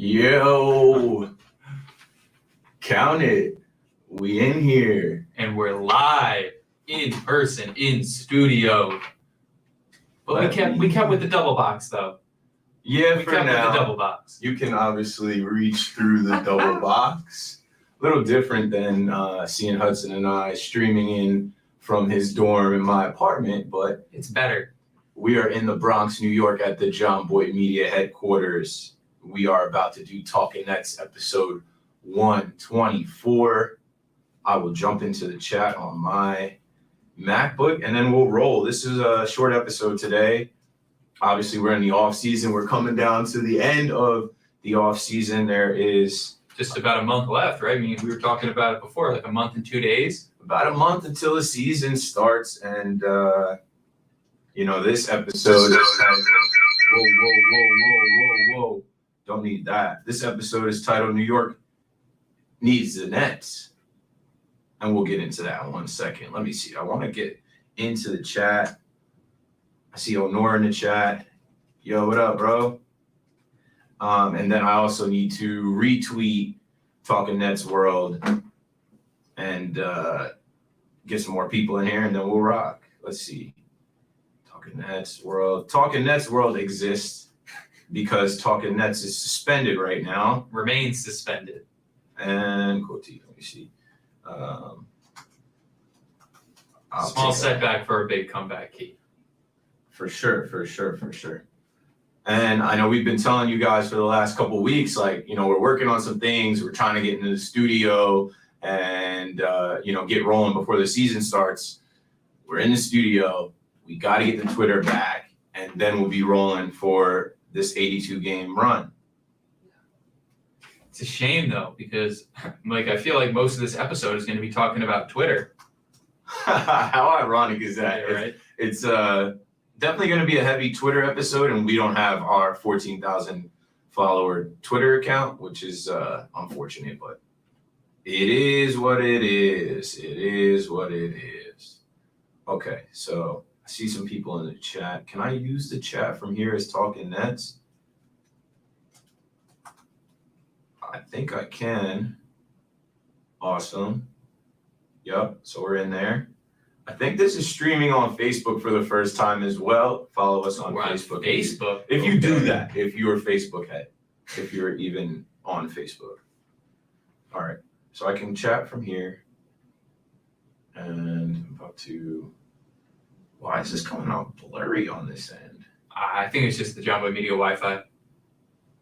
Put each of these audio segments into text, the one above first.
Yo, count it. We in here. And we're live in person in studio. But we kept with the double box though. Yeah, We for kept with the now. double box. You can obviously reach through the double box. A little different than seeing Hudson and I streaming in from his dorm in my apartment, but It's better. we are in the Bronx, New York at the John Boyd Media headquarters. We are about to do Talking Nets episode 124. I will jump into the chat on my MacBook and then we'll roll. This is a short episode today. Obviously, we're in the off season. We're coming down to the end of the off season. There is Just about a month left, right? I mean, we were talking about it before, like a month and 2 days. about a month until the season starts. And, this episode is titled, whoa. Don't need that. This episode is titled New York Needs the Nets. And we'll get into that in 1 second. Let me see. I want to get into the chat. I see Honor in the chat. Yo, what up, bro? And then I also need to retweet Talking Nets World and get some more people in here, and then we'll rock. Let's see. Talking Nets World. Talking Nets World exists because Talking Nets is suspended right now. Remains suspended. And Quote, let me see. Small setback for a big comeback, Keith. For sure. And I know we've been telling you guys for the last couple of weeks, we're working on some things. We're trying to get into the studio and, get rolling before the season starts. We're in the studio. We got to get the Twitter back, and then we'll be rolling for this 82-game run. It's a shame, though, because, I feel like most of this episode is going to be talking about Twitter. How ironic is that? Yeah, right? It's definitely going to be a heavy Twitter episode, and we don't have our 14,000 follower Twitter account, which is unfortunate, but it is what it is. It is what it is. Okay, so I see some people in the chat. Can I use the chat from here as Talking Nets? I think I can. Awesome. Yep, so we're in there. I think this is streaming on Facebook for the first time as well. Follow us on Facebook. Facebook. If you do that, if you're a Facebook head, if you're even on Facebook. All right, so I can chat from here. And I'm about to, why is this coming out blurry on this end? I think it's just the John Boy Media Wi-Fi.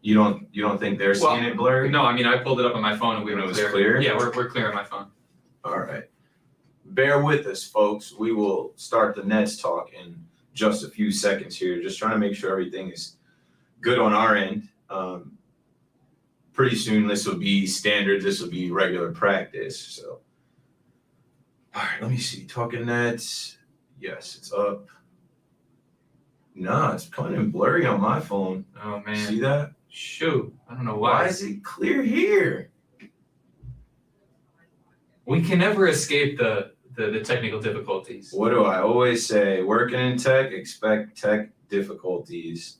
You don't think they're seeing it blurry? No, I mean, I pulled it up on my phone and we were clear. Yeah, we're clear on my phone. All right. Bear with us, folks. We will start the Nets talk in just a few seconds here. Just trying to make sure everything is good on our end. Pretty soon, this will be standard. This will be regular practice. So, all right, let me see. Talking Nets. Yes, it's up. No, it's coming in blurry on my phone. Oh, man. See that? Shoot. I don't know why. Why is it clear here? We can never escape the technical difficulties. What do I always say? Working in tech, expect tech difficulties.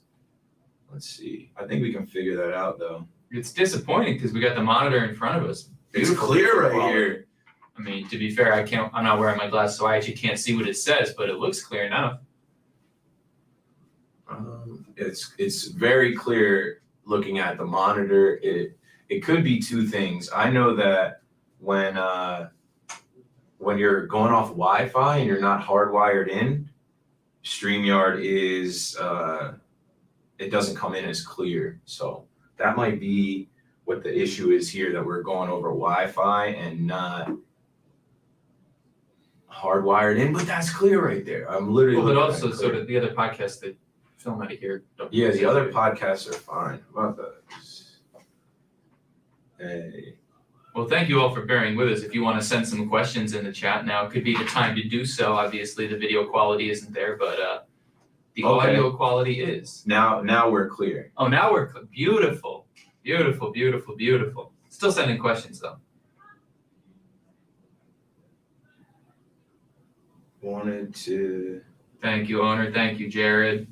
Let's see. I think we can figure that out, though. It's disappointing because we got the monitor in front of us. It's clear right here. I mean, to be fair, I'm not wearing my glasses, so I actually can't see what it says, but it looks clear enough. It's very clear looking at the monitor. It could be two things. I know that when you're going off Wi-Fi and you're not hardwired in, StreamYard is it doesn't come in as clear. So that might be what the issue is here, that we're going over Wi-Fi and not hardwired in, but that's clear right there. I'm literally. Well, but also sort of the other podcasts that film out of here. Yeah, the other podcasts are fine. How about that? Hey. Well, thank you all for bearing with us. If you want to send some questions in the chat now, it could be the time to do so. Obviously, the video quality isn't there, but the audio quality is. Now we're clear. Oh, now we're clear. Beautiful. Still sending questions, though. Wanted to. Thank you, owner. Thank you, Jared.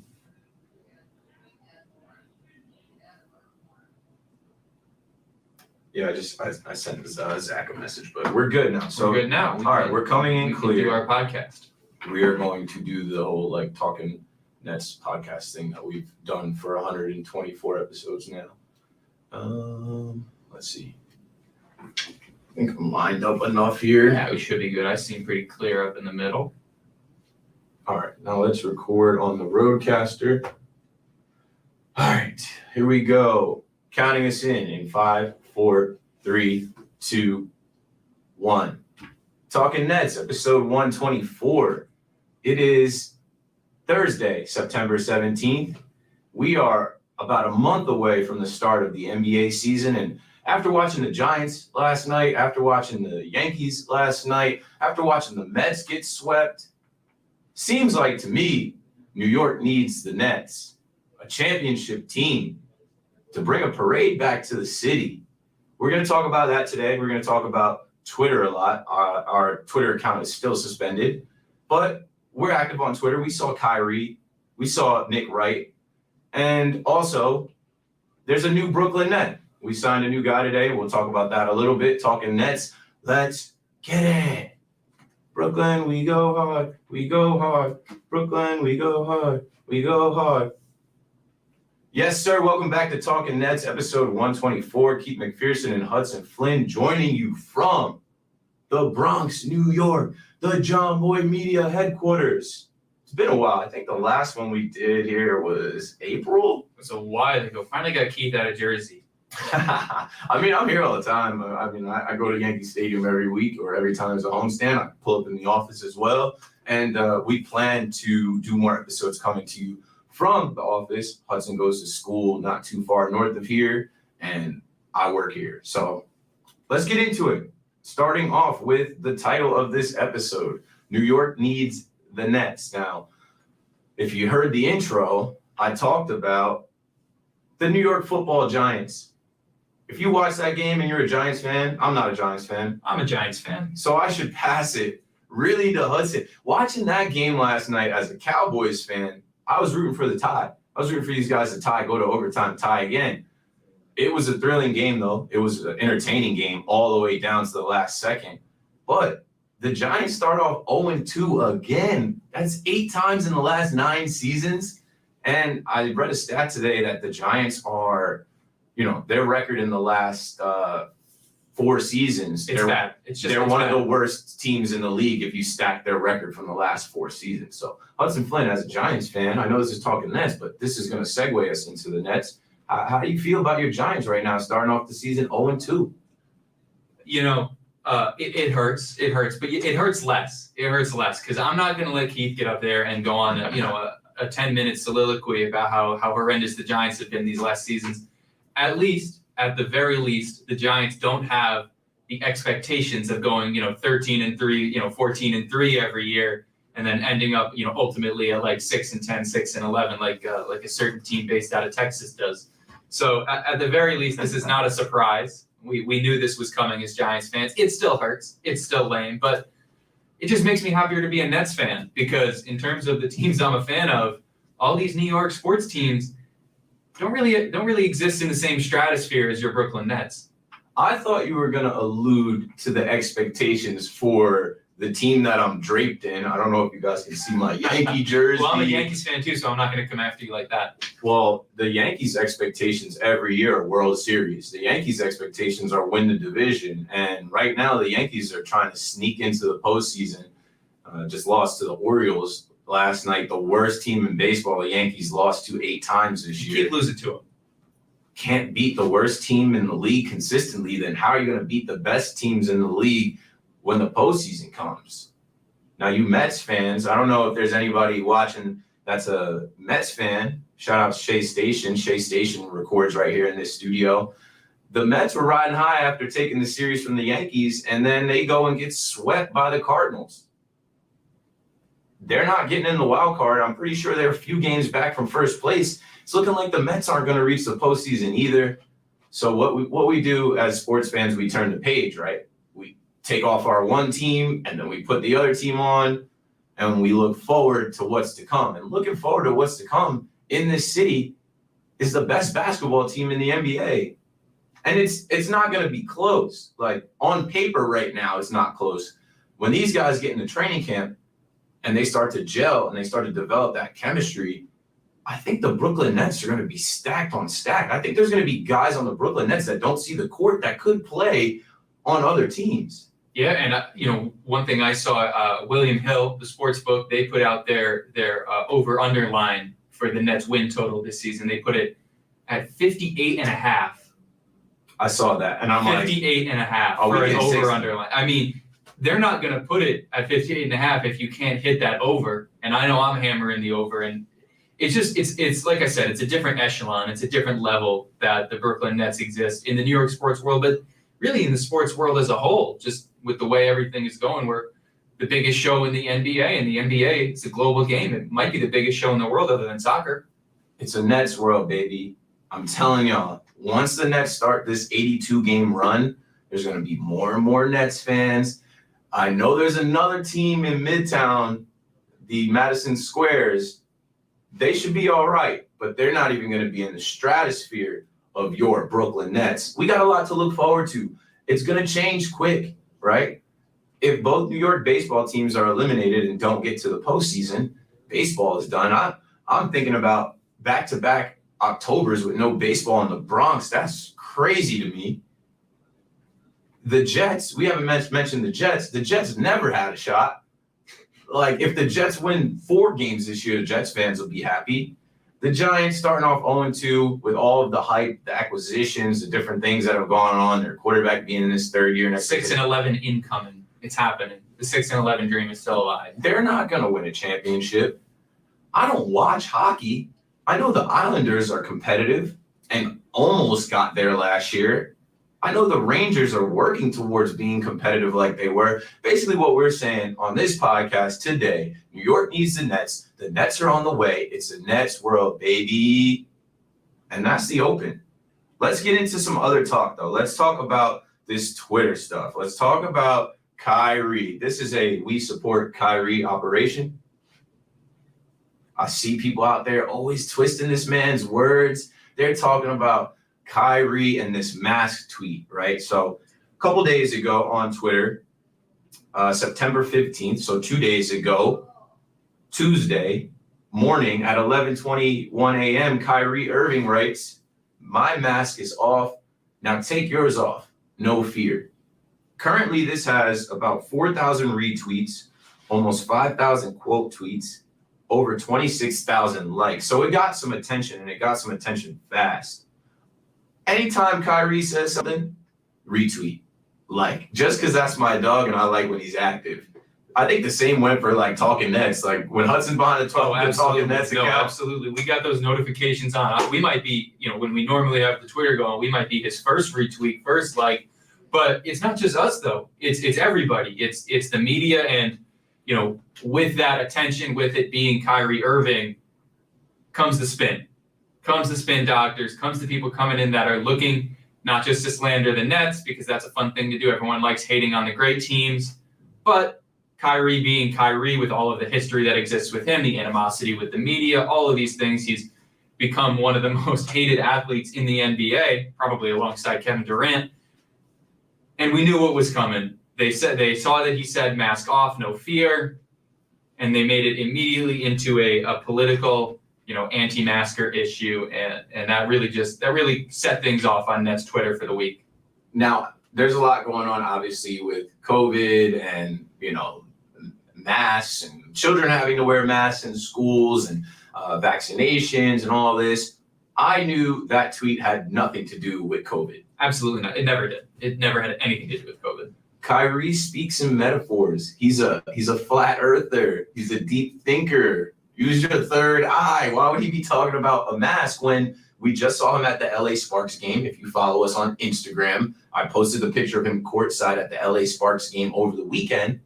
Yeah, I sent Zach a message, but we're good now. So we're good now. all right, we're coming in we can clear. do our podcast. We are going to do the whole like talking Nets podcast thing that we've done for 124 episodes now. Let's see. I think I'm lined up enough here. Yeah, we should be good. I seem pretty clear up in the middle. All right, now let's record on the Rodecaster. All right, here we go. Counting us in 5, 4, 3, 2, 1. Talking Nets, episode 124. It is Thursday, September 17th. We are about a month away from the start of the NBA season. And after watching the Giants last night, after watching the Yankees last night, after watching the Mets get swept, seems like to me, New York needs the Nets, a championship team, to bring a parade back to the city. We're going to talk about that today. We're going to talk about Twitter a lot. Our Twitter account is still suspended, but we're active on Twitter. We saw Kyrie. We saw Nick Wright. And also, there's a new Brooklyn Net. We signed a new guy today. We'll talk about that a little bit. Talking Nets. Let's get it. Brooklyn, we go hard. We go hard. Brooklyn, we go hard. We go hard. Yes, sir. Welcome back to Talking Nets, episode 124. Keith McPherson and Hudson Flynn joining you from the Bronx, New York, the John Boy Media headquarters. It's been a while. I think the last one we did here was April. It was a while ago. Finally got Keith out of Jersey. I mean, I'm here all the time. I go to Yankee Stadium every week or every time there's a homestand. I pull up in the office as well. And we plan to do more episodes coming to you from the office. Hudson goes to school not too far north of here, and I work here. So let's get into it. Starting off with the title of this episode, New York needs the Nets. Now, if you heard the intro, I talked about the New York Football Giants. If you watch that game and you're a Giants fan, I'm not a Giants fan. I'm a Giants fan. So I should pass it really to Hudson. Watching that game last night as a Cowboys fan, I was rooting for the tie. I was rooting for these guys to tie, go to overtime, tie again. It was a thrilling game, though. It was an entertaining game all the way down to the last second. But the Giants start off 0-2 again. That's 8 times in the last 9 seasons. And I read a stat today that the Giants are, their record in the last 4 seasons. It's bad. They're one of the worst teams in the league if you stack their record from the last 4 seasons. So Hudson Flynn, as a Giants fan, I know this is talking Nets, but this is going to segue us into the Nets. How do you feel about your Giants right now, starting off the season 0-2? It hurts. It hurts, but it hurts less. It hurts less because I'm not going to let Keith get up there and go on, a 10-minute soliloquy about how horrendous the Giants have been these last seasons. At the very least, the Giants don't have the expectations of going, 13-3, 14-3 every year, and then ending up, ultimately at like 6-10, 6-11, like a certain team based out of Texas does. So at the very least, this is not a surprise. We knew this was coming as Giants fans. It still hurts. It's still lame, but it just makes me happier to be a Nets fan because in terms of the teams I'm a fan of, all these New York sports teams don't really exist in the same stratosphere as your Brooklyn Nets. I thought you were going to allude to the expectations for the team that I'm draped in. I don't know if you guys can see my Yankee jersey. Well, I'm a Yankees fan too, so I'm not going to come after you like that. Well, the Yankees' expectations every year are World Series. The Yankees' expectations are win the division. And right now, the Yankees are trying to sneak into the postseason. Just lost to the Orioles last night, the worst team in baseball. The Yankees lost to 8 times this year. Keep losing to them. Can't beat the worst team in the league consistently, then how are you going to beat the best teams in the league when the postseason comes? Now, you Mets fans, I don't know if there's anybody watching that's a Mets fan. Shout out to Shea Station. Shea Station records right here in this studio. The Mets were riding high after taking the series from the Yankees, and then they go and get swept by the Cardinals. They're not getting in the wild card. I'm pretty sure they're a few games back from first place. It's looking like the Mets aren't going to reach the postseason either. So what we do as sports fans, we turn the page, right? We take off our one team, and then we put the other team on, and we look forward to what's to come. And looking forward to what's to come in this city is the best basketball team in the NBA. And it's not going to be close. Like on paper right now, it's not close. When these guys get into training camp and they start to gel and they start to develop that chemistry, I think the Brooklyn Nets are going to be stacked on stack. I think there's going to be guys on the Brooklyn Nets that don't see the court that could play on other teams. Yeah, and one thing I saw, William Hill, the sports book, they put out their over/under line for the Nets win total this season. They put it at 58.5. I saw that, and I'm like, 58.5 oh, for we an get 60. over/under line. I mean, they're not going to put it at 58.5 if you can't hit that over. And I know I'm hammering the over, and it's like I said, it's a different echelon, it's a different level that the Brooklyn Nets exist in the New York sports world, but really in the sports world as a whole. Just with the way everything is going, we're the biggest show in the NBA, and the NBA is a global game. It might be the biggest show in the world other than soccer. it's a Nets world, baby. I'm telling y'all, once the Nets start this 82 game run, there's going to be more and more Nets fans. I know there's another team in Midtown, the Madison Squares. They should be all right, but they're not even going to be in the stratosphere of your Brooklyn Nets. We got a lot to look forward to. It's going to change quick, right? If both New York baseball teams are eliminated and don't get to the postseason, baseball is done. I'm thinking about back-to-back Octobers with no baseball in the Bronx. That's crazy to me. The Jets, we haven't mentioned the Jets. The Jets never had a shot. Like, if the Jets win 4 games this year, the Jets fans will be happy. The Giants starting off 0-2 with all of the hype, the acquisitions, the different things that have gone on, their quarterback being in his 3rd year. 6-11 incoming. It's happening. The 6-11 dream is still alive. They're not going to win a championship. I don't watch hockey. I know the Islanders are competitive and almost got there last year. I know the Rangers are working towards being competitive like they were. Basically what we're saying on this podcast today, New York needs the Nets. The Nets are on the way. It's a Nets world, baby. And that's the open. Let's get into some other talk, though. Let's talk about this Twitter stuff. Let's talk about Kyrie. This is a we support Kyrie operation. I see people out there always twisting this man's words. They're talking about Kyrie and this mask tweet, right? So a couple days ago on Twitter, September 15th, so 2 days ago, Tuesday morning at 11:21 a.m., Kyrie Irving writes, "My mask is off. Now take yours off. No fear." Currently, this has about 4,000 retweets, almost 5,000 quote tweets, over 26,000 likes. So it got some attention, and it got some attention fast. Anytime Kyrie says something, retweet, like, just because that's my dog and I like when he's active. I think the same went for like Talking Nets. Like when Hudson behind the 12, Talking Nets account. Absolutely. We got those notifications on. We might be, when we normally have the Twitter going, we might be his first retweet, first like. But it's not just us though. It's everybody. It's the media, and with that attention, with it being Kyrie Irving, comes the spin. Comes the spin doctors, comes the people coming in that are looking not just to slander the Nets, because that's a fun thing to do. Everyone likes hating on the great teams, but Kyrie being Kyrie, with all of the history that exists with him, the animosity with the media, all of these things, he's become one of the most hated athletes in the NBA, probably alongside Kevin Durant. And we knew what was coming. They saw that he said mask off, no fear, and they made it immediately into a political, anti-masker issue, and that really set things off on Nets Twitter for the week. Now, there's a lot going on, obviously, with COVID and, masks and children having to wear masks in schools and vaccinations and all this. I knew that tweet had nothing to do with COVID. Absolutely not. It never did. It never had anything to do with COVID. Kyrie speaks in metaphors. He's a flat earther. He's a deep thinker. Use your third eye. Why would he be talking about a mask when we just saw him at the LA Sparks game? If you follow us on Instagram, I posted the picture of him courtside at the LA Sparks game over the weekend.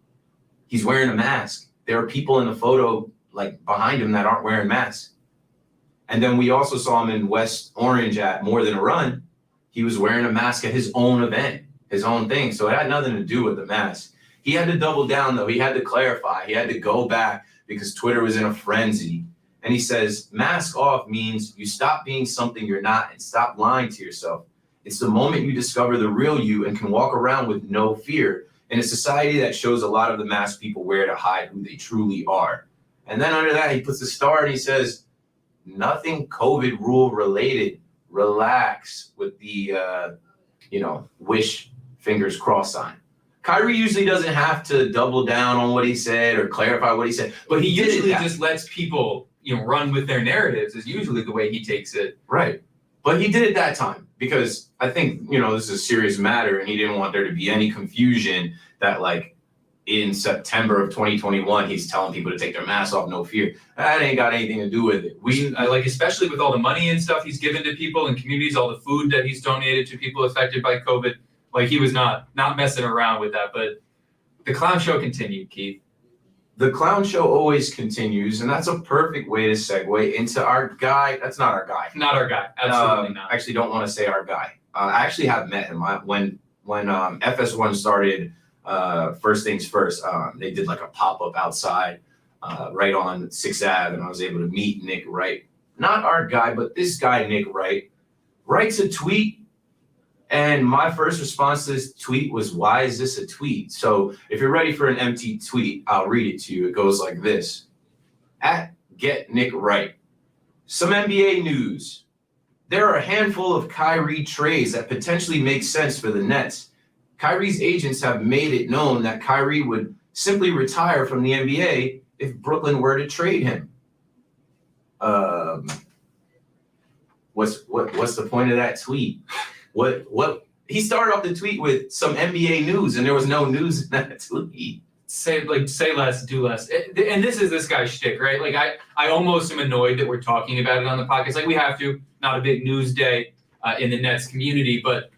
He's wearing a mask. There are people in the photo like behind him that aren't wearing masks. And then we also saw him in West Orange at More Than a Run. He was wearing a mask at his own event, his own thing. So it had nothing to do with the mask. He had to double down, though. He had to clarify. He had to go back because Twitter was in a frenzy. And he says, mask off means you stop being something you're not and stop lying to yourself. It's the moment you discover the real you and can walk around with no fear in a society that shows a lot of the masks people wear to hide who they truly are. And then under that, he puts a star and he says, nothing COVID rule related. Relax with the, wish fingers crossed sign. Kyrie usually doesn't have to double down on what he said or clarify what he said, But he usually just lets people, run with their narratives is usually the way he takes it. Right. But he did it that time because I think, this is a serious matter and he didn't want there to be any confusion that like in September of 2021, he's telling people to take their masks off, no fear. That ain't got anything to do with it. Especially with all the money and stuff he's given to people and communities, all the food that he's donated to people affected by COVID. Like he was not messing around with that, but the clown show continued, Keith. The clown show always continues, and that's a perfect way to segue into our guy. That's not our guy. Not our guy. Absolutely not. I actually don't want to say our guy. I actually have met him. When FS1 started, first things first, they did like a pop-up outside right on 6th Ave, and I was able to meet Nick Wright. Not our guy, but this guy, Nick Wright, writes a tweet. And my first response to this tweet was, why is this a tweet? So if you're ready for an empty tweet, I'll read it to you. It goes like this. @GetNickWright. Some NBA news. There are a handful of Kyrie trades that potentially make sense for the Nets. Kyrie's agents have made it known that Kyrie would simply retire from the NBA if Brooklyn were to trade him. What's the point of that tweet? What he started off the tweet with some NBA news, and there was no news in that tweet. Say less, do less. And this is this guy's shtick, right? Like I almost am annoyed that we're talking about it on the podcast. Like we have to, not a big news day in the Nets community, but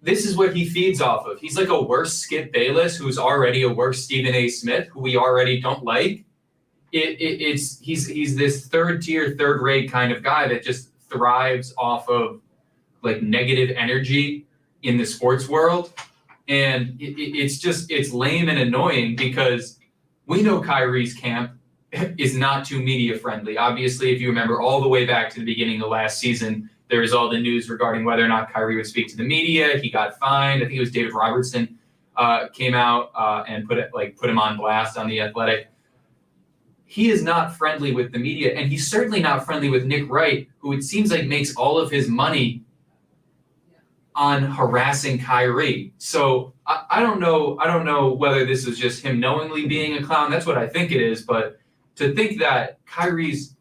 this is what he feeds off of. He's like a worse Skip Bayless, who's already a worse Stephen A. Smith, who we already don't like. He's this third tier, third rate kind of guy that just thrives off of like negative energy in the sports world. And it's lame and annoying because we know Kyrie's camp is not too media friendly. Obviously, if you remember all the way back to the beginning of last season, there was all the news regarding whether or not Kyrie would speak to the media. He got fined. I think it was David Robertson came out and put him on blast on The Athletic. He is not friendly with the media, and he's certainly not friendly with Nick Wright, who it seems like makes all of his money on harassing Kyrie. So I don't know whether this is just him knowingly being a clown. That's what I think it is. But to think that Kyrie's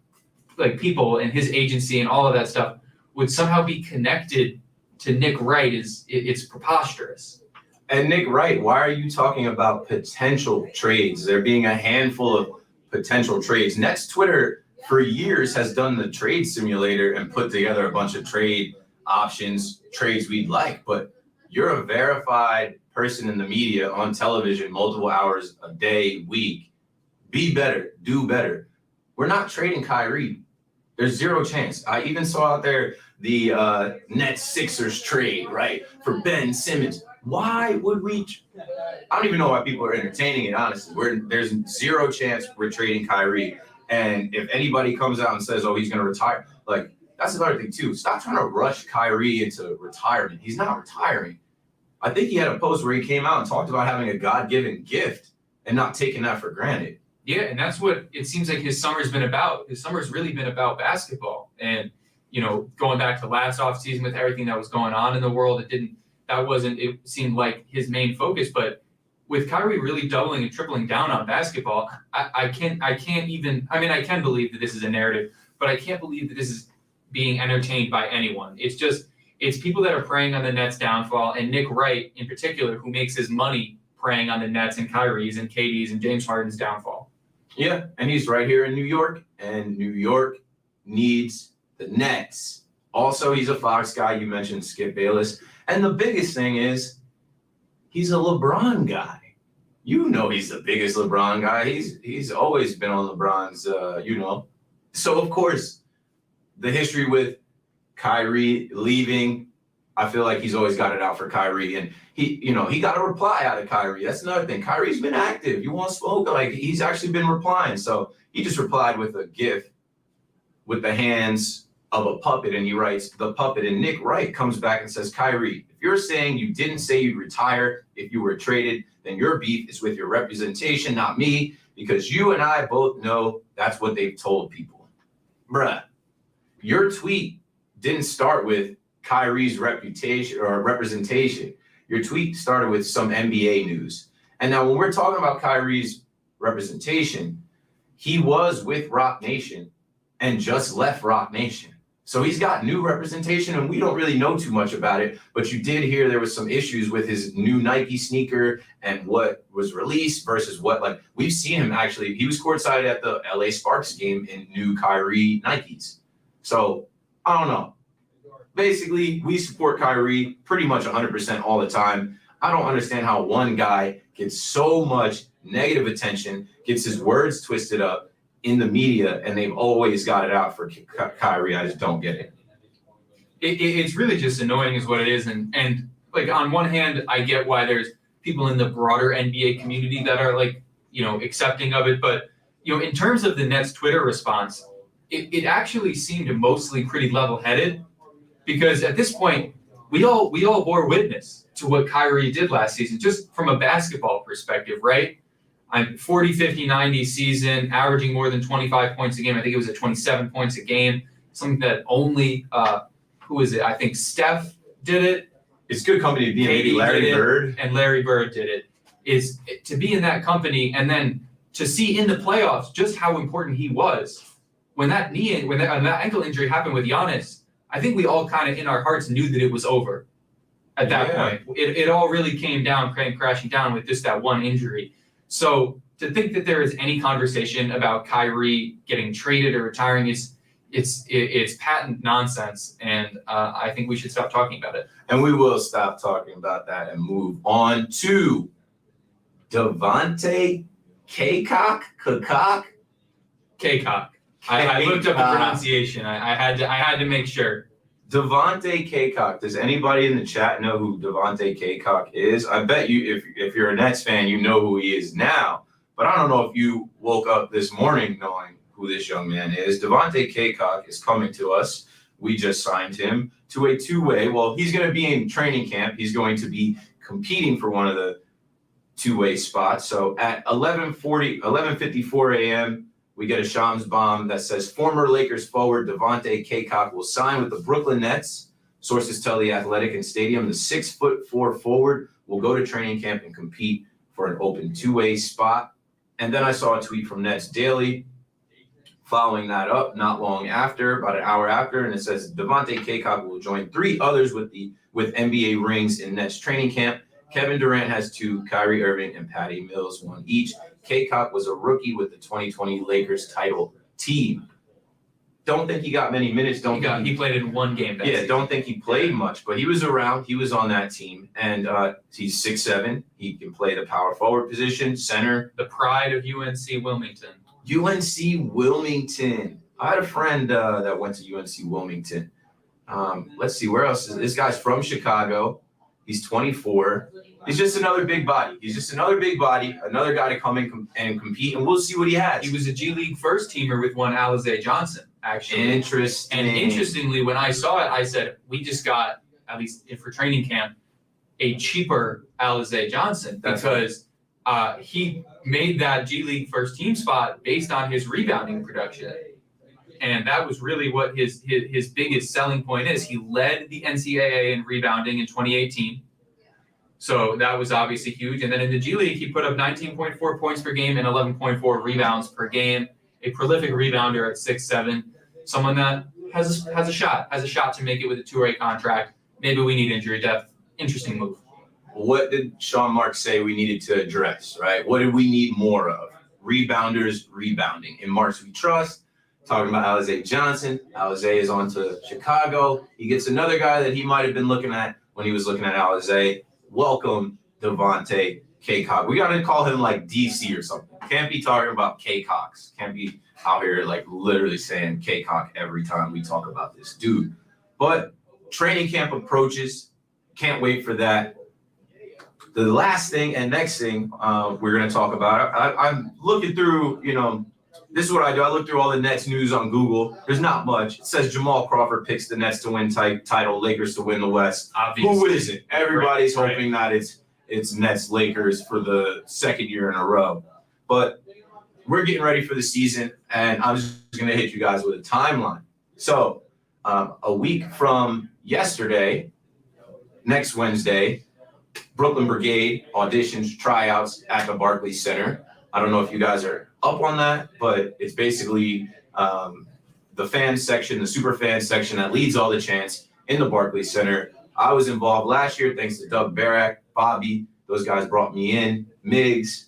like people and his agency and all of that stuff would somehow be connected to Nick Wright it's preposterous. And Nick Wright, why are you talking about potential trades? There being a handful of potential trades. Nets Twitter for years has done the trade simulator and put together a bunch of trade options, trades we'd like, but you're a verified person in the media on television multiple hours a day, week. Be better, do better. We're not trading Kyrie. There's zero chance. I even saw out there the Nets Sixers trade, right, for Ben Simmons. Why would we? I don't even know why people are entertaining it, honestly. There's zero chance we're trading Kyrie. And if anybody comes out and says, oh, he's going to retire, like, that's another thing, too. Stop trying to rush Kyrie into retirement. He's not retiring. I think he had a post where he came out and talked about having a God-given gift and not taking that for granted. Yeah, and that's what it seems like his summer's been about. His summer's really been about basketball. And, going back to last offseason with everything that was going on in the world, it seemed like his main focus. But with Kyrie really doubling and tripling down on basketball, I can believe that this is a narrative, but I can't believe that this is being entertained by anyone. It's people that are preying on the Nets' downfall, and Nick Wright in particular, who makes his money preying on the Nets and Kyrie's and KD's and James Harden's downfall. Yeah, and he's right here in New York, and New York needs the Nets. Also, he's a Fox guy. You mentioned Skip Bayless. And the biggest thing is he's a LeBron guy. He's the biggest LeBron guy. He's always been on LeBron's, So, of course, the history with Kyrie leaving, I feel like he's always got it out for Kyrie. And he got a reply out of Kyrie. That's another thing. Kyrie's been active. You want smoke? Like, he's actually been replying. So he just replied with a GIF with the hands of a puppet, and he writes the puppet, and Nick Wright comes back and says, Kyrie, if you're saying you didn't say you'd retire if you were traded, then your beef is with your representation, not me, because you and I both know that's what they've told people. Bruh, your tweet didn't start with Kyrie's reputation or representation. Your tweet started with some NBA news. And now when we're talking about Kyrie's representation, he was with Roc Nation and just left Roc Nation. So he's got new representation, and we don't really know too much about it, but you did hear there was some issues with his new Nike sneaker and what was released versus what, like, we've seen him actually, he was courtside at the LA Sparks game in new Kyrie Nikes. So I don't know. Basically, we support Kyrie pretty much 100% all the time. I don't understand how one guy gets so much negative attention, gets his words twisted up in the media, and they've always got it out for Kyrie. I just don't get it. It's really just annoying is what it is. And like, on one hand, I get why there's people in the broader NBA community that are like, accepting of it. But, in terms of the Nets Twitter response, it actually seemed mostly pretty level-headed, because at this point, we all bore witness to what Kyrie did last season, just from a basketball perspective, right? I'm 40, 50, 90 season, averaging more than 25 points a game. I think it was at 27 points a game, something that only, who is it? I think Steph did it. It's good company to be in. Maybe Larry Bird. And Larry Bird did it. Is to be in that company and then to see in the playoffs just how important he was. When that ankle injury happened with Giannis, I think we all kind of in our hearts knew that it was over at that point. It all really came crashing down with just that one injury. So to think that there is any conversation about Kyrie getting traded or retiring it's patent nonsense, and I think we should stop talking about it. And we will stop talking about that and move on to Devontae Cacok. I looked up the pronunciation. I had to make sure. Devontae Cacok. Does anybody in the chat know who Devontae Cacok is? I bet you, if you're a Nets fan, you know who he is now. But I don't know if you woke up this morning knowing who this young man is. Devontae Cacok is coming to us. We just signed him to a two-way. Well, he's going to be in training camp. He's going to be competing for one of the two-way spots. So at 11:54 a.m., we get a Shams bomb that says former Lakers forward Devontae Cacok will sign with the Brooklyn Nets. Sources tell The Athletic and Stadium the 6'4" forward will go to training camp and compete for an open two-way spot. And then I saw a tweet from Nets Daily following that up not long after, about an hour after, and it says Devontae Cacok will join three others with NBA rings in Nets training camp. Kevin Durant has 2, Kyrie Irving and Patty Mills 1 each. Cacok was a rookie with the 2020 Lakers title team. Don't think he got many minutes. He played in one game. Don't think he played much, but he was around. He was on that team, and he's 6'7". He can play the power forward position, center. The pride of UNC Wilmington. UNC Wilmington. I had a friend that went to UNC Wilmington. Let's see, where else is this guy's from? Chicago. He's 24. He's just another big body. Another guy to come in and compete, and we'll see what he has. He was a G League first teamer with one Alizé Johnson, actually. Interesting. And interestingly, when I saw it, I said, we just got, at least for training camp, a cheaper Alizé Johnson because he made that G League first team spot based on his rebounding production. And that was really what his biggest selling point is. He led the NCAA in rebounding in 2018. So that was obviously huge. And then in the G League, he put up 19.4 points per game and 11.4 rebounds per game. A prolific rebounder at 6'7", someone that has a shot to make it with a two-way contract. Maybe we need injury depth. Interesting move. What did Sean Marks say we needed to address, right? What did we need more of? Rebounders rebounding. In Marks we trust. Talking about Alizé Johnson. Alizé is on to Chicago. He gets another guy that he might have been looking at when he was looking at Alizé. Welcome, Devontae Cacok. We got to call him like DC or something. Can't be talking about Cacoks. Can't be out here like literally saying Cacok every time we talk about this dude. But training camp approaches. Can't wait for that. The last thing and next thing we're going to talk about, I'm looking through, this is what I do. I look through all the Nets news on Google. There's not much. It says Jamal Crawford picks the Nets to win title, Lakers to win the West. Obviously. Who isn't? Everybody's Right. hoping that it's Nets Lakers for the second year in a row. But we're getting ready for the season, and I'm just going to hit you guys with a timeline. So a week from yesterday, next Wednesday, Brooklyn Brigade auditions, tryouts at the Barclays Center. I don't know if you guys are up on that, but it's basically the fan section, the super fan section that leads all the chants in the Barclays Center. I was involved last year thanks to Doug Barak, Bobby. Those guys brought me in. Miggs.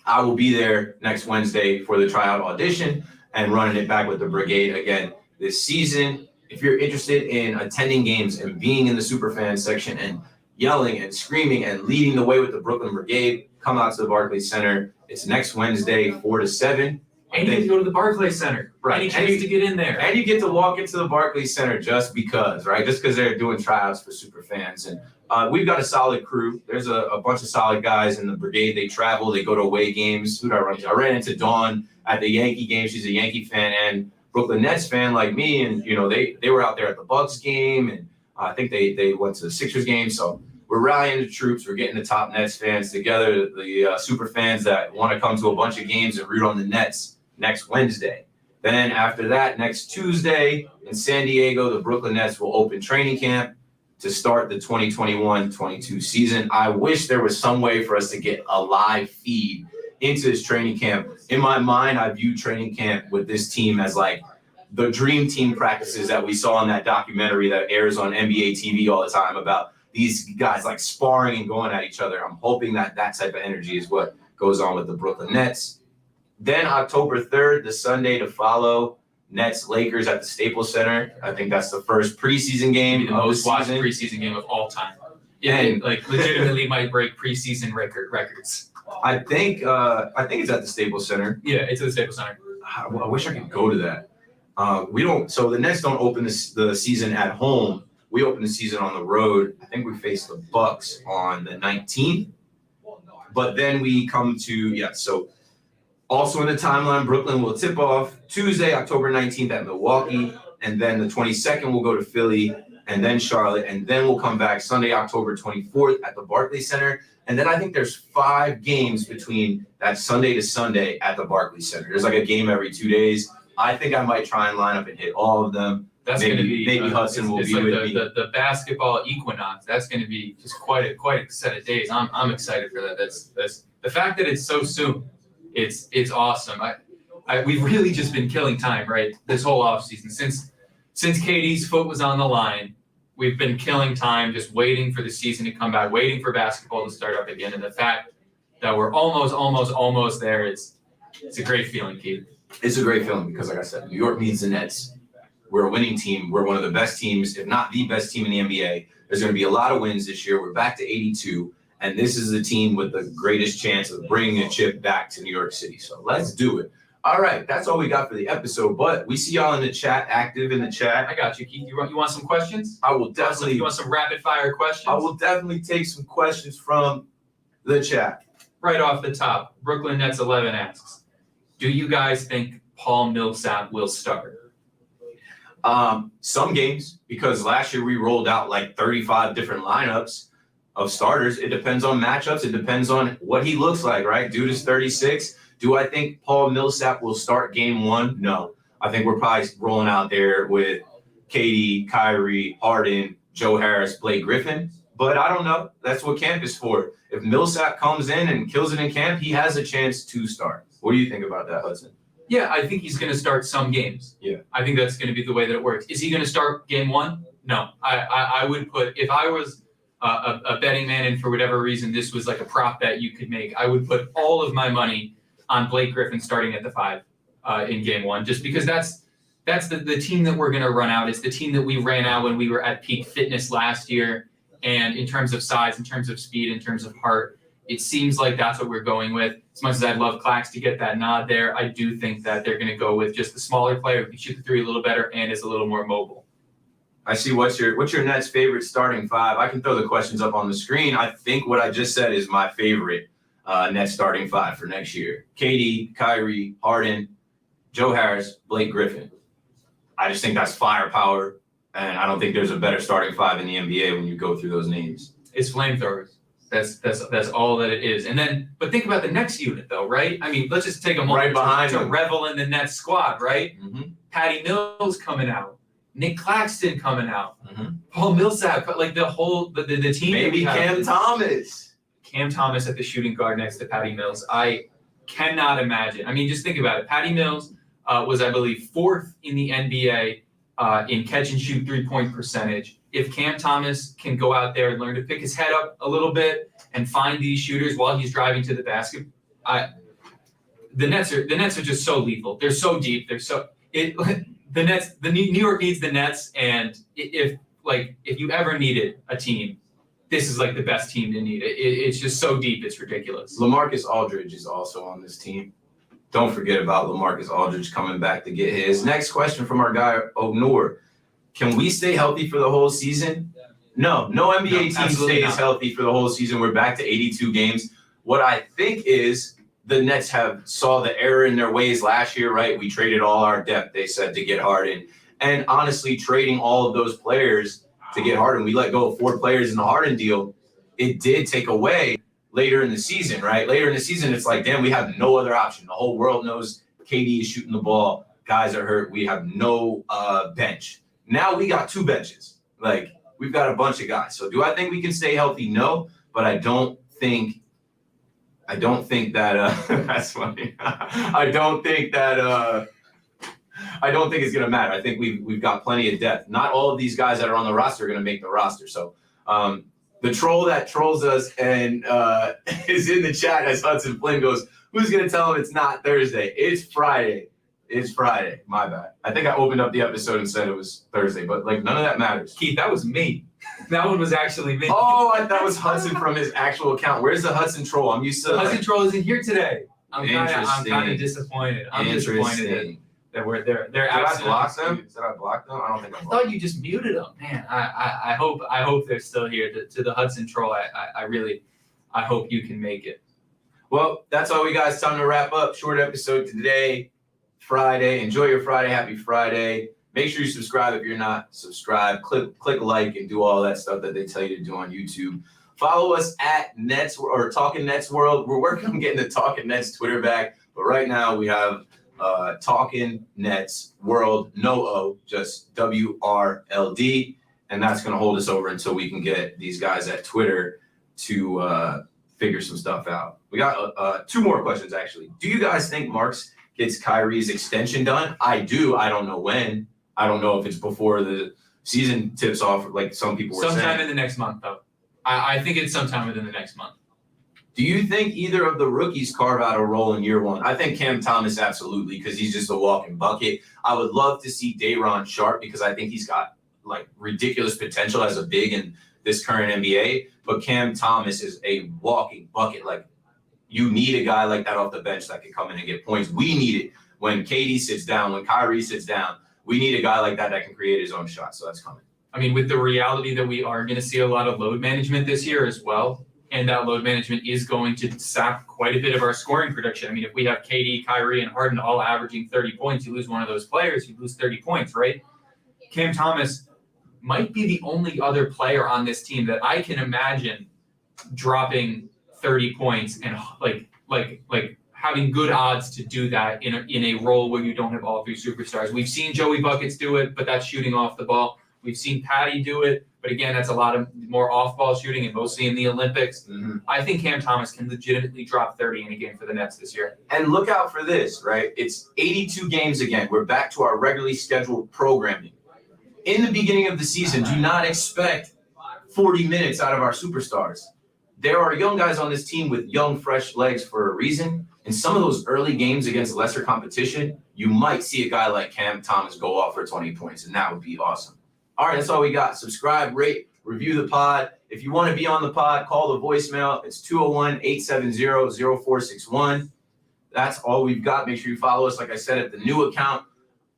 I will be there next Wednesday for the tryout audition and running it back with the Brigade again this season. If you're interested in attending games and being in the superfan section and yelling and screaming and leading the way with the Brooklyn Brigade, come out to the Barclays Center. It's next Wednesday, 4 to 7. And you get to go to the Barclays Center. Right. Any chance to get in there. And you get to walk into the Barclays Center just because, right? Just because they're doing tryouts for super fans. And we've got a solid crew. There's a bunch of solid guys in the Brigade. They travel. They go to away games. Who did I run into? I ran into Dawn at the Yankee game. She's a Yankee fan and Brooklyn Nets fan like me. And, you know, they were out there at the Bucks game. And I think they went to the Sixers game. So we're rallying the troops. We're getting the top Nets fans together, the super fans that want to come to a bunch of games and root on the Nets next Wednesday. Then after that, next Tuesday in San Diego, the Brooklyn Nets will open training camp to start the 2021-22 season. I wish there was some way for us to get a live feed into this training camp. In my mind, I view training camp with this team as like the dream team practices that we saw in that documentary that airs on NBA TV all the time about these guys like sparring and going at each other. I'm hoping that that type of energy is what goes on with the Brooklyn Nets. Then October 3rd, the Sunday to follow, Nets Lakers at the Staples Center. I think that's the first preseason game. The most watched preseason game of all time. Yeah, and like legitimately might break preseason records. I think it's at the Staples Center. Yeah, it's at the Staples Center. I wish I could go to that. We don't. So the Nets don't open the season at home. We open the season on the road. I think we face the Bucks on the 19th. But then we come to So also in the timeline, Brooklyn will tip off Tuesday, October 19th at Milwaukee, and then the 22nd we'll go to Philly, and then Charlotte, and then we'll come back Sunday, October 24th at the Barclays Center. And then I think there's 5 games between that Sunday to Sunday at the Barclays Center. There's like a game every 2 days. I think I might try and line up and hit all of them. That's going to be maybe Hudson will be like with me. The basketball equinox. That's going to be just quite a set of days. I'm excited for that. That's the fact that it's so soon. It's awesome. We've really just been killing time, right? This whole offseason since KD's foot was on the line. We've been killing time, just waiting for the season to come back, waiting for basketball to start up again. And the fact that we're almost there, it's a great feeling, Keith. It's a great feeling because, like I said, New York needs the Nets. We're a winning team. We're one of the best teams, if not the best team in the NBA. There's going to be a lot of wins this year. We're back to 82, and this is the team with the greatest chance of bringing a chip back to New York City. So let's do it. All right, that's all we got for the episode, but we see y'all in the chat, active in the chat. I got you, Keith. You want some questions? I will definitely. You want some rapid fire questions? I will definitely take some questions from the chat. Right off the top, Brooklyn Nets 11 asks, do you guys think Paul Millsap will start? Some games, because last year we rolled out like 35 different lineups of starters. It depends on matchups. It depends on what he looks like, right? Dude is 36. Do I think Paul Millsap will start game 1? No. I think we're probably rolling out there with KD, Kyrie, Harden, Joe Harris, Blake Griffin. But I don't know. That's what camp is for. If Millsap comes in and kills it in camp, he has a chance to start. What do you think about that, Hudson? Yeah, I think he's going to start some games. Yeah. I think that's going to be the way that it works. Is he going to start game 1? No. I would put, if I was a betting man and for whatever reason this was like a prop bet you could make, I would put all of my money on Blake Griffin starting at the 5 in game 1, just because that's the team that we're going to run out. It's the team that we ran out when we were at peak fitness last year. And in terms of size, in terms of speed, in terms of heart, it seems like that's what we're going with. As much as I'd love Clax to get that nod there, I do think that they're going to go with just the smaller player who can shoot the 3 a little better and is a little more mobile. I see. What's your Nets favorite starting 5? I can throw the questions up on the screen. I think what I just said is my favorite. Nets starting five for next year. KD, Kyrie, Harden, Joe Harris, Blake Griffin. I just think that's firepower, and I don't think there's a better starting five in the NBA when you go through those names. It's flamethrowers. That's all that it is. And then, but think about the next unit though, right? I mean, let's just take a moment Right behind to them. revel in the Nets squad, right? Mm-hmm. Patty Mills coming out, Nick Claxton coming out, Mm-hmm. Paul Millsap, like the whole the team. that Maybe we have. Cam Thomas. Cam Thomas at the shooting guard next to Patty Mills. I cannot imagine. I mean, just think about it. Patty Mills was, I believe, 4th in the NBA in catch and shoot 3-point percentage. If Cam Thomas can go out there and learn to pick his head up a little bit and find these shooters while he's driving to the basket, the Nets are just so lethal. They're so deep. The New York needs the Nets, and if you ever needed a team, this is like the best team to need. It's just so deep, it's ridiculous. LaMarcus Aldridge is also on this team. Don't forget about LaMarcus Aldridge coming back to get his. Next question from our guy, Onur. Can we stay healthy for the whole season? No NBA team absolutely stays not. healthy for the whole season. We're back to 82 games. What I think is the Nets saw the error in their ways last year, right? We traded all our depth, they said, to get Harden. And honestly, trading all of those players to get Harden, we let go of 4 players in the Harden deal. It did take away later in the season, right? Later in the season, it's like, damn, we have no other option. The whole world knows KD is shooting the ball. Guys are hurt. We have no bench. Now we got 2 benches. Like, we've got a bunch of guys. So do I think we can stay healthy? No, but I don't think that that's funny. I don't think it's gonna matter. I think we've got plenty of depth. Not all of these guys that are on the roster are gonna make the roster. So the troll that trolls us and is in the chat as Hudson Flynn goes, who's gonna tell him it's not Thursday? It's Friday. It's Friday. My bad. I think I opened up the episode and said it was Thursday, but like none of that matters. Keith, that was me. That one was actually me. Oh, that was Hudson from his actual account. Where's the Hudson troll? I'm used to The Hudson Troll isn't here today. I'm kind Interesting. of disappointed. I'm disappointed that they're Did I absent. block them? Did I block them? I don't think I I blocked thought you just muted them, man. I hope they're still here. To the Hudson Troll, I hope you can make it. Well, that's all we got. It's time to wrap up. Short episode today, Friday. Enjoy your Friday. Happy Friday. Make sure you subscribe if you're not subscribed. Click like and do all that stuff that they tell you to do on YouTube. Follow us at Nets or Talking Nets World. We're working on getting the Talking Nets Twitter back, but right now we have Talking Nets World, no O, just WRLD, and that's going to hold us over until we can get these guys at Twitter to figure some stuff out. We got 2 more questions, actually. Do you guys think Marks gets Kyrie's extension done? I do. I don't know when. I don't know if it's before the season tips off, like some people were Sometime saying. in the next month, though. I think it's sometime within the next month. Do you think either of the rookies carve out a role in year 1? I think Cam Thomas absolutely, because he's just a walking bucket. I would love to see Day'Ron Sharpe because I think he's got like ridiculous potential as a big in this current NBA. But Cam Thomas is a walking bucket. Like, you need a guy like that off the bench that can come in and get points. We need it when KD sits down, when Kyrie sits down. We need a guy like that can create his own shot. So that's coming. I mean, with the reality that we are going to see a lot of load management this year as well, and that load management is going to sap quite a bit of our scoring production. I mean, if we have KD, Kyrie, and Harden all averaging 30 points, you lose one of those players, you lose 30 points, right? Cam Thomas might be the only other player on this team that I can imagine dropping 30 points and like having good odds to do that in a role where you don't have all 3 superstars. We've seen Joey Buckets do it, but that's shooting off the ball. We've seen Patty do it, but again, that's a lot of more off-ball shooting and mostly in the Olympics. Mm-hmm. I think Cam Thomas can legitimately drop 30 in a game for the Nets this year. And look out for this, right? It's 82 games again. We're back to our regularly scheduled programming. In the beginning of the season, do not expect 40 minutes out of our superstars. There are young guys on this team with young, fresh legs for a reason. In some of those early games against lesser competition, you might see a guy like Cam Thomas go off for 20 points, and that would be awesome. All right, that's all we got. Subscribe, rate, review the pod. If you want to be on the pod, call the voicemail. It's 201-870-0461. That's all we've got. Make sure you follow us, like I said, at the new account.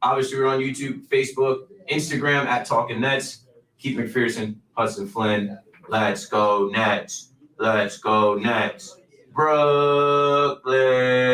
Obviously, we're on YouTube, Facebook, Instagram at Talking Nets. Keith McPherson, Hudson Flynn. Let's go Nets. Let's go Nets. Brooklyn.